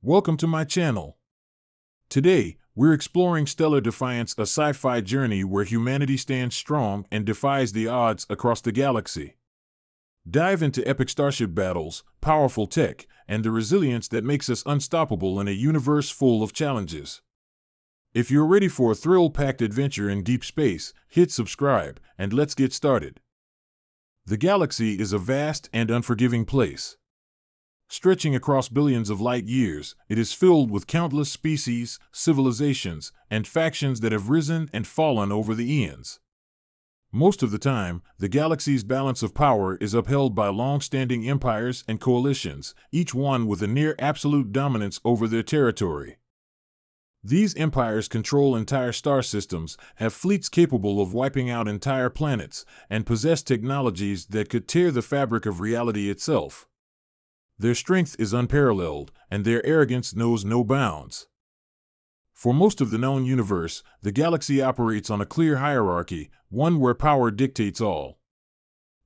Welcome to my channel. Today, we're exploring Stellar Defiance, a sci-fi journey where humanity stands strong and defies the odds across the galaxy. Dive into epic starship battles, powerful tech, and the resilience that makes us unstoppable in a universe full of challenges. If you're ready for a thrill-packed adventure in deep space, hit subscribe, and let's get started. The galaxy is a vast and unforgiving place. Stretching across billions of light years, it is filled with countless species, civilizations, and factions that have risen and fallen over the eons. Most of the time, the galaxy's balance of power is upheld by long-standing empires and coalitions, each one with a near-absolute dominance over their territory. These empires control entire star systems, have fleets capable of wiping out entire planets, and possess technologies that could tear the fabric of reality itself. Their strength is unparalleled, and their arrogance knows no bounds. For most of the known universe, the galaxy operates on a clear hierarchy, one where power dictates all.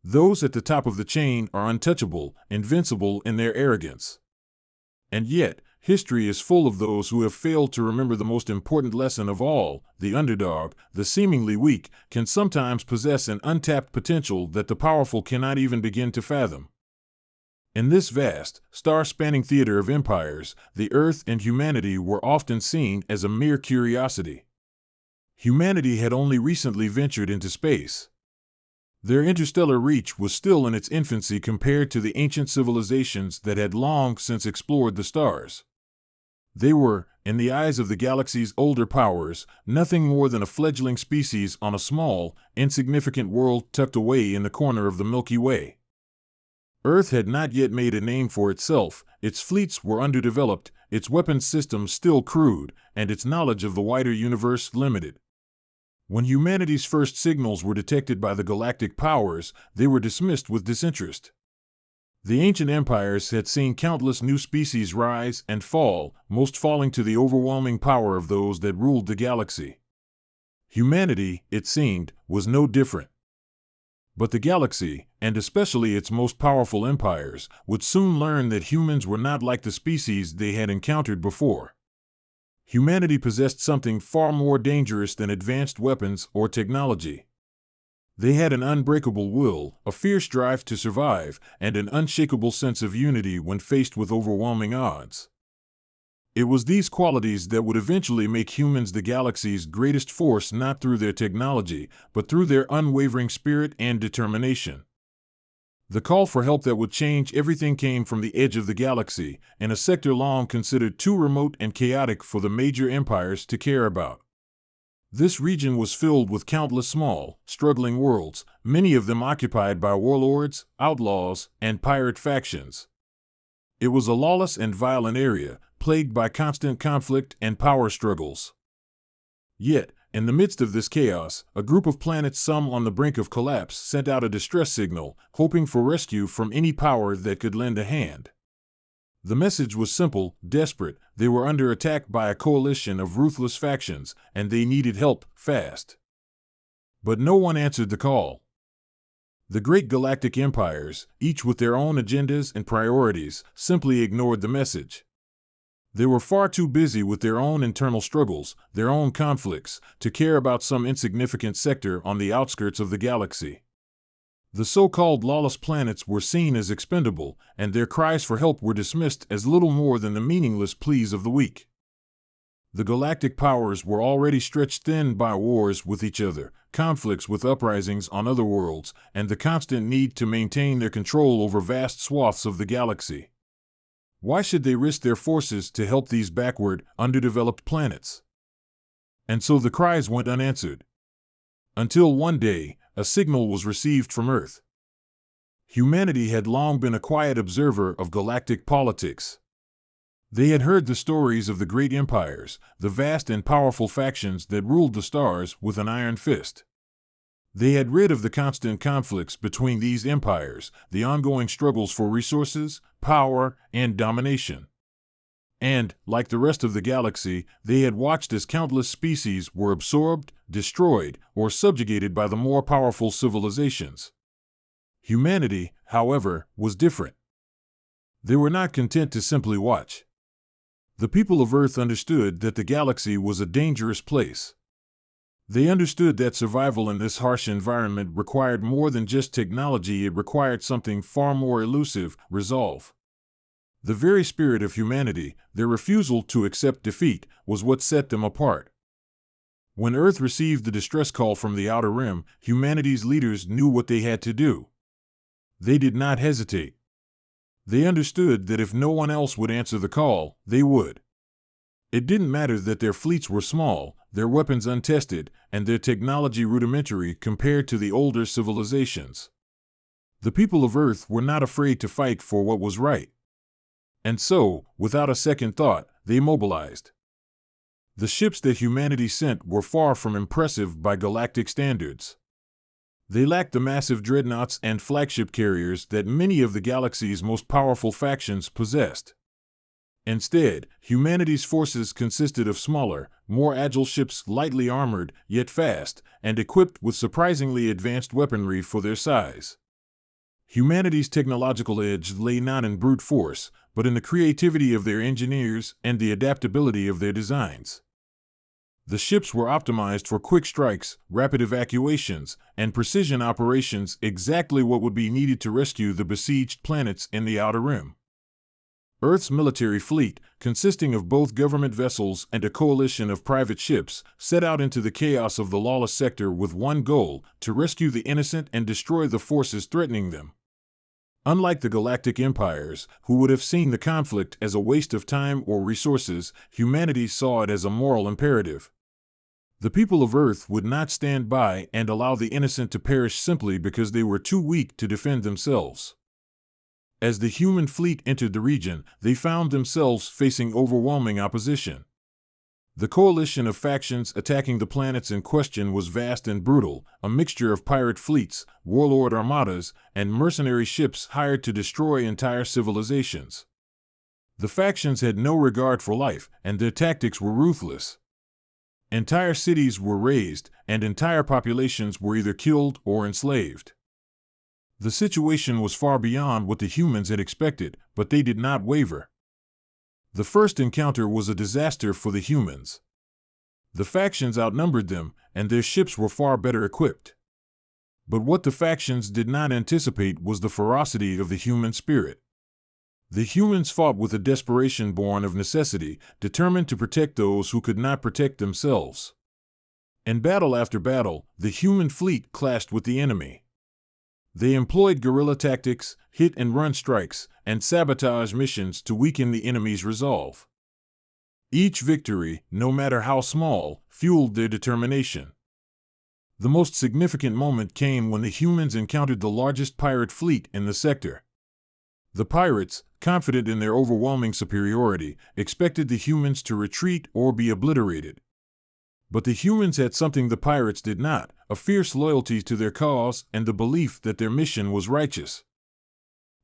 Those at the top of the chain are untouchable, invincible in their arrogance. And yet, history is full of those who have failed to remember the most important lesson of all: the underdog, the seemingly weak, can sometimes possess an untapped potential that the powerful cannot even begin to fathom. In this vast, star-spanning theater of empires, the Earth and humanity were often seen as a mere curiosity. Humanity had only recently ventured into space. Their interstellar reach was still in its infancy compared to the ancient civilizations that had long since explored the stars. They were, in the eyes of the galaxy's older powers, nothing more than a fledgling species on a small, insignificant world tucked away in the corner of the Milky Way. Earth had not yet made a name for itself, its fleets were underdeveloped, its weapons systems still crude, and its knowledge of the wider universe limited. When humanity's first signals were detected by the galactic powers, they were dismissed with disinterest. The ancient empires had seen countless new species rise and fall, most falling to the overwhelming power of those that ruled the galaxy. Humanity, it seemed, was no different. But the galaxy, and especially its most powerful empires, would soon learn that humans were not like the species they had encountered before. Humanity possessed something far more dangerous than advanced weapons or technology. They had an unbreakable will, a fierce drive to survive, and an unshakable sense of unity when faced with overwhelming odds. It was these qualities that would eventually make humans the galaxy's greatest force, not through their technology, but through their unwavering spirit and determination. The call for help that would change everything came from the edge of the galaxy, in a sector long considered too remote and chaotic for the major empires to care about. This region was filled with countless small, struggling worlds, many of them occupied by warlords, outlaws, and pirate factions. It was a lawless and violent area, plagued by constant conflict and power struggles. Yet, in the midst of this chaos, a group of planets, some on the brink of collapse, sent out a distress signal, hoping for rescue from any power that could lend a hand. The message was simple, desperate: they were under attack by a coalition of ruthless factions, and they needed help, fast. But no one answered the call. The great galactic empires, each with their own agendas and priorities, simply ignored the message. They were far too busy with their own internal struggles, their own conflicts, to care about some insignificant sector on the outskirts of the galaxy. The so-called lawless planets were seen as expendable, and their cries for help were dismissed as little more than the meaningless pleas of the weak. The galactic powers were already stretched thin by wars with each other, conflicts with uprisings on other worlds, and the constant need to maintain their control over vast swaths of the galaxy. Why should they risk their forces to help these backward, underdeveloped planets? And so the cries went unanswered. Until one day, a signal was received from Earth. Humanity had long been a quiet observer of galactic politics. They had heard the stories of the great empires, the vast and powerful factions that ruled the stars with an iron fist. They had read of the constant conflicts between these empires, the ongoing struggles for resources, power, and domination. And, like the rest of the galaxy, they had watched as countless species were absorbed, destroyed, or subjugated by the more powerful civilizations. Humanity, however, was different. They were not content to simply watch. The people of Earth understood that the galaxy was a dangerous place. They understood that survival in this harsh environment required more than just technology, it required something far more elusive: resolve. The very spirit of humanity, their refusal to accept defeat, was what set them apart. When Earth received the distress call from the Outer Rim, humanity's leaders knew what they had to do. They did not hesitate. They understood that if no one else would answer the call, they would. It didn't matter that their fleets were small, their weapons untested, and their technology rudimentary compared to the older civilizations. The people of Earth were not afraid to fight for what was right. And so, without a second thought, they mobilized. The ships that humanity sent were far from impressive by galactic standards. They lacked the massive dreadnoughts and flagship carriers that many of the galaxy's most powerful factions possessed. Instead, humanity's forces consisted of smaller, more agile ships, lightly armored, yet fast, and equipped with surprisingly advanced weaponry for their size. Humanity's technological edge lay not in brute force, but in the creativity of their engineers and the adaptability of their designs. The ships were optimized for quick strikes, rapid evacuations, and precision operations, exactly what would be needed to rescue the besieged planets in the Outer Rim. Earth's military fleet, consisting of both government vessels and a coalition of private ships, set out into the chaos of the lawless sector with one goal: to rescue the innocent and destroy the forces threatening them. Unlike the galactic empires, who would have seen the conflict as a waste of time or resources, humanity saw it as a moral imperative. The people of Earth would not stand by and allow the innocent to perish simply because they were too weak to defend themselves. As the human fleet entered the region, they found themselves facing overwhelming opposition. The coalition of factions attacking the planets in question was vast and brutal, a mixture of pirate fleets, warlord armadas, and mercenary ships hired to destroy entire civilizations. The factions had no regard for life, and their tactics were ruthless. Entire cities were razed, and entire populations were either killed or enslaved. The situation was far beyond what the humans had expected, but they did not waver. The first encounter was a disaster for the humans. The factions outnumbered them, and their ships were far better equipped. But what the factions did not anticipate was the ferocity of the human spirit. The humans fought with a desperation born of necessity, determined to protect those who could not protect themselves. In battle after battle, the human fleet clashed with the enemy. They employed guerrilla tactics, hit-and-run strikes, and sabotage missions to weaken the enemy's resolve. Each victory, no matter how small, fueled their determination. The most significant moment came when the humans encountered the largest pirate fleet in the sector. The pirates, confident in their overwhelming superiority, expected the humans to retreat or be obliterated. But the humans had something the pirates did not: a fierce loyalty to their cause and the belief that their mission was righteous.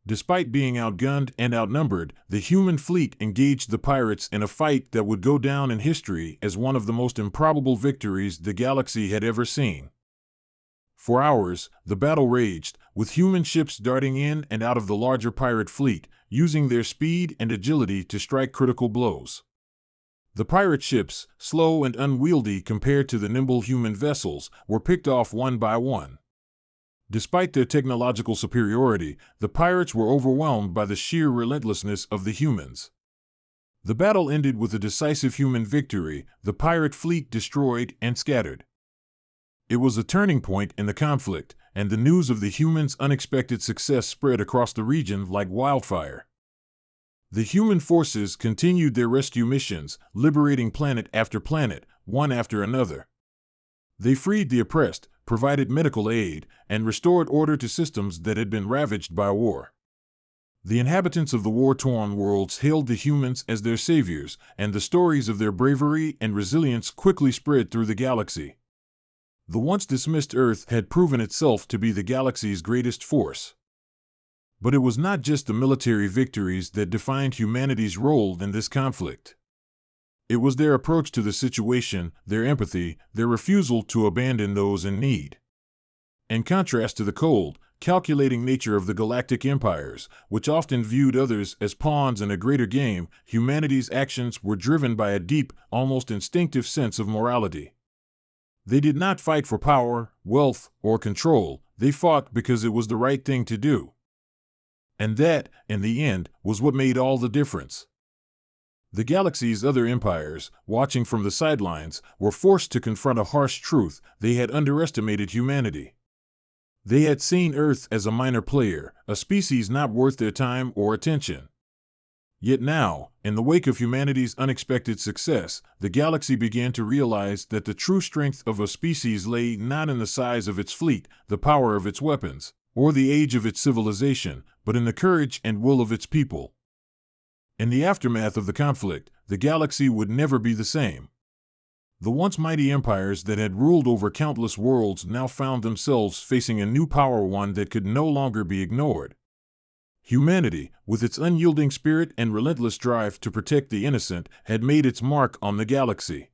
Despite being outgunned and outnumbered, the human fleet engaged the pirates in a fight that would go down in history as one of the most improbable victories the galaxy had ever seen. For hours, the battle raged, with human ships darting in and out of the larger pirate fleet, using their speed and agility to strike critical blows. The pirate ships, slow and unwieldy compared to the nimble human vessels, were picked off one by one. Despite their technological superiority, the pirates were overwhelmed by the sheer relentlessness of the humans. The battle ended with a decisive human victory, the pirate fleet destroyed and scattered. It was a turning point in the conflict, and the news of the humans' unexpected success spread across the region like wildfire. The human forces continued their rescue missions, liberating planet after planet, one after another. They freed the oppressed, provided medical aid, and restored order to systems that had been ravaged by war. The inhabitants of the war-torn worlds hailed the humans as their saviors, and the stories of their bravery and resilience quickly spread through the galaxy. The once dismissed Earth had proven itself to be the galaxy's greatest force. But it was not just the military victories that defined humanity's role in this conflict. It was their approach to the situation, their empathy, their refusal to abandon those in need. In contrast to the cold, calculating nature of the galactic empires, which often viewed others as pawns in a greater game, humanity's actions were driven by a deep, almost instinctive sense of morality. They did not fight for power, wealth, or control. They fought because it was the right thing to do. And that, in the end, was what made all the difference. The galaxy's other empires, watching from the sidelines, were forced to confront a harsh truth: they had underestimated humanity. They had seen Earth as a minor player, a species not worth their time or attention. Yet now, in the wake of humanity's unexpected success, the galaxy began to realize that the true strength of a species lay not in the size of its fleet, the power of its weapons, or the age of its civilization, but in the courage and will of its people. In the aftermath of the conflict, the galaxy would never be the same. The once mighty empires that had ruled over countless worlds now found themselves facing a new power, one that could no longer be ignored. Humanity, with its unyielding spirit and relentless drive to protect the innocent, had made its mark on the galaxy.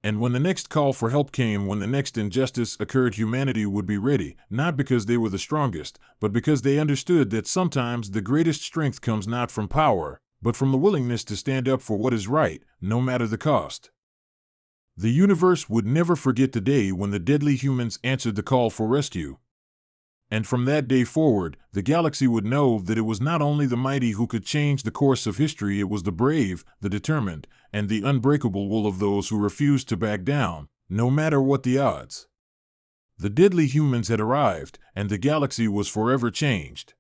And when the next call for help came, when the next injustice occurred, humanity would be ready, not because they were the strongest, but because they understood that sometimes the greatest strength comes not from power, but from the willingness to stand up for what is right, no matter the cost. The universe would never forget the day when the deadly humans answered the call for rescue. And from that day forward, the galaxy would know that it was not only the mighty who could change the course of history, it was the brave, the determined, and the unbreakable will of those who refused to back down, no matter what the odds. The deadly humans had arrived, and the galaxy was forever changed.